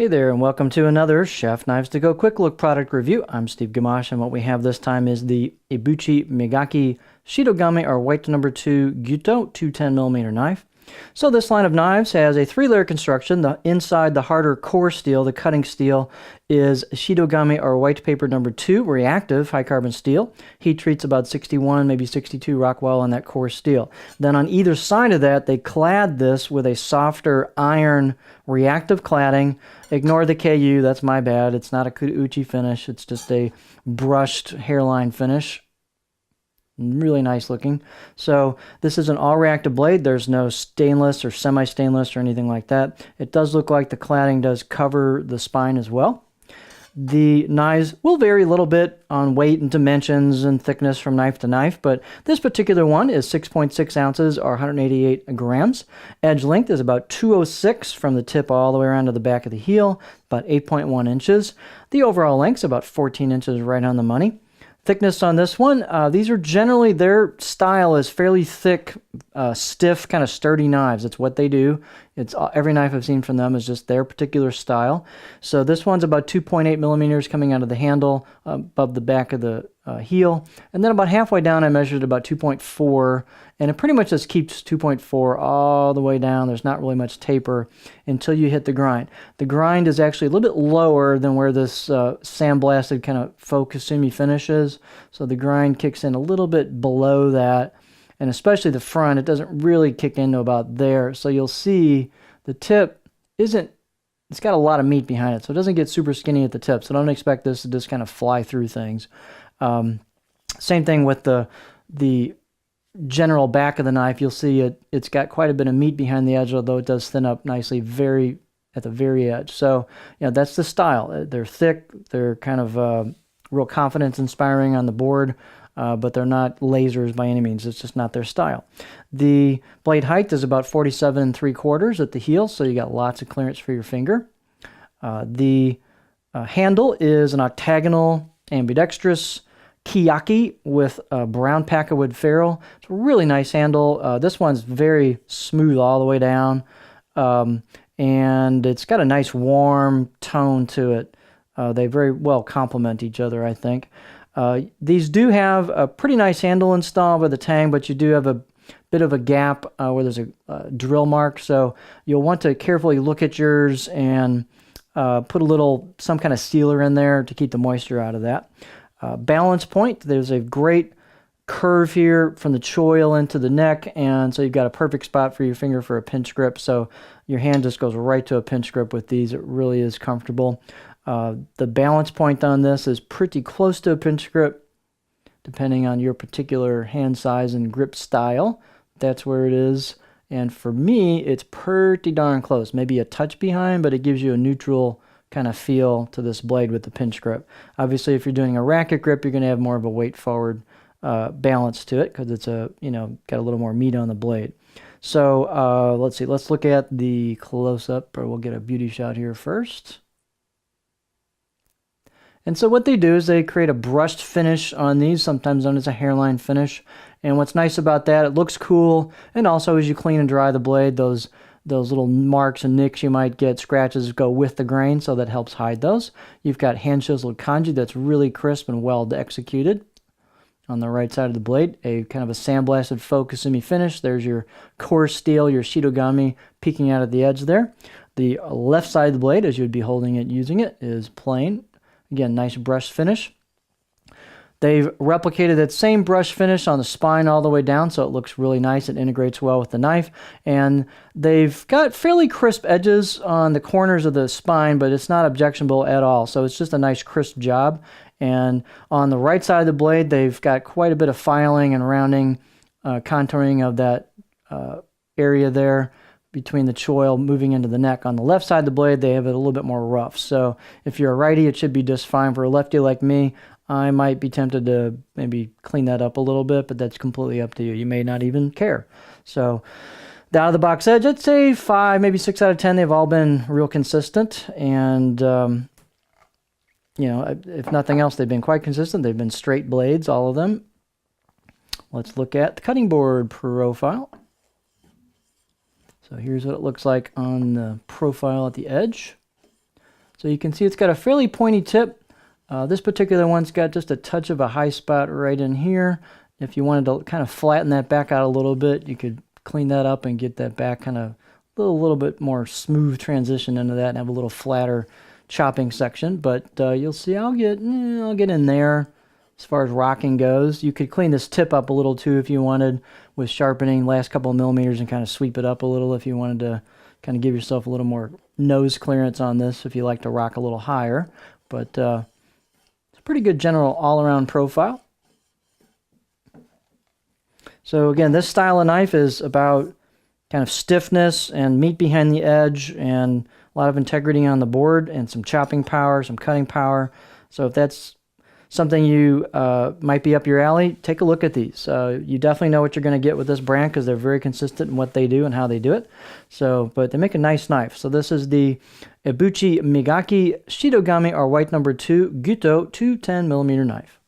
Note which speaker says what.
Speaker 1: Hey there, and welcome to another Chef Knives to Go Quick Look product review. I'm Steve Gamache, and what we have this time is the Ebuchi Migaki Shitogami or White No. 2 Gyuto 210mm knife. So this line of knives has a three-layer construction. The inside, the harder core steel, the cutting steel, is Shitogami or white paper number 2, reactive high carbon steel. Heat treats about 61, maybe 62 Rockwell on that core steel. Then on either side of that, they clad this with a softer iron reactive cladding. Ignore the KU, that's my bad. It's not a Kuuchi finish, it's just a brushed hairline finish. Really nice looking. So this is an all reactive blade. There's no stainless or semi-stainless or anything like that. It does look like the cladding does cover the spine as well. The knives will vary a little bit on weight and dimensions and thickness from knife to knife, but this particular one is 6.6 ounces or 188 grams. Edge length is about 206 from the tip all the way around to the back of the heel, about 8.1 inches. The overall length is about 14 inches right on the money. Thickness on this one, these are generally, their style is fairly thick, stiff, kind of sturdy knives. It's what they do. It's every knife I've seen from them is just their particular style. So this one's about 2.8 millimeters coming out of the handle, above the back of the heel. And then about halfway down, I measured about 2.4, and it pretty much just keeps 2.4 all the way down. There's not really much taper until you hit the grind. The grind is actually a little bit lower than where this sandblasted kind of faux Kasumi finish is. So the grind kicks in a little bit below that. And especially the front, it doesn't really kick into about there. So you'll see the tip isn't, it's got a lot of meat behind it. So it doesn't get super skinny at the tip. So don't expect this to just kind of fly through things. Same thing with the general back of the knife. You'll see it's got quite a bit of meat behind the edge, although it does thin up nicely at the very edge. So, that's the style. They're thick. They're kind of real confidence inspiring on the board. But they're not lasers by any means. It's just not their style. The blade height is about 47 3/4 at the heel, so you got lots of clearance for your finger. The handle is an octagonal ambidextrous Kiyaki with a brown packawood ferrule. It's a really nice handle. This one's very smooth all the way down, and it's got a nice warm tone to it. They very well complement each other, I think. These do have a pretty nice handle installed with a tang, but you do have a bit of a gap where there's a drill mark. So you'll want to carefully look at yours and put some kind of sealer in there to keep the moisture out of that. Balance point, there's a great curve here from the choil into the neck, and so you've got a perfect spot for your finger for a pinch grip. So your hand just goes right to a pinch grip with these. It really is comfortable. The balance point on this is pretty close to a pinch grip, depending on your particular hand size and grip style. That's where it is. And for me, it's pretty darn close. Maybe a touch behind, but it gives you a neutral kind of feel to this blade with the pinch grip. Obviously, if you're doing a racket grip, you're going to have more of a weight forward balance to it because it's got a little more meat on the blade. So let's see. Let's look at the close-up, or we'll get a beauty shot here first. And so what they do is they create a brushed finish on these, sometimes known as a hairline finish. And what's nice about that, it looks cool. And also as you clean and dry the blade, those little marks and nicks you might get, scratches, go with the grain, so that helps hide those. You've got hand chiseled kanji that's really crisp and well executed. On the right side of the blade, a kind of a sandblasted faux Kasumi finish. There's your core steel, your Shitogami peeking out at the edge there. The left side of the blade, as you'd be holding it, using it, is plain. Again, nice brush finish. They've replicated that same brush finish on the spine all the way down, so it looks really nice. It integrates well with the knife. And they've got fairly crisp edges on the corners of the spine, but it's not objectionable at all. So it's just a nice crisp job. And on the right side of the blade, they've got quite a bit of filing and rounding, contouring of that area there between the choil moving into the neck. On the left side of the blade, they have it a little bit more rough. So if you're a righty, it should be just fine. For a lefty like me, I might be tempted to maybe clean that up a little bit, but that's completely up to you. You may not even care. So the out-of-the-box edge, I'd say 5, maybe 6 out of 10. They've all been real consistent. And, if nothing else, they've been quite consistent. They've been straight blades, all of them. Let's look at the cutting board profile. So here's what it looks like on the profile at the edge. So you can see it's got a fairly pointy tip. This particular one's got just a touch of a high spot right in here. If you wanted to kind of flatten that back out a little bit, you could clean that up and get that back kind of a little bit more smooth transition into that and have a little flatter chopping section. But you'll see I'll get in there. As far as rocking goes, you could clean this tip up a little too if you wanted with sharpening last couple of millimeters and kind of sweep it up a little if you wanted to kind of give yourself a little more nose clearance on this if you like to rock a little higher. But it's a pretty good general all-around profile. So again, this style of knife is about kind of stiffness and meat behind the edge and a lot of integrity on the board and some chopping power, some cutting power. So if that's something you might be up your alley, take a look at these. You definitely know what you're going to get with this brand because they're very consistent in what they do and how they do it. So, but they make a nice knife. So this is the Ebuchi Migaki Shitogami or white number 2 Gyuto 210mm knife.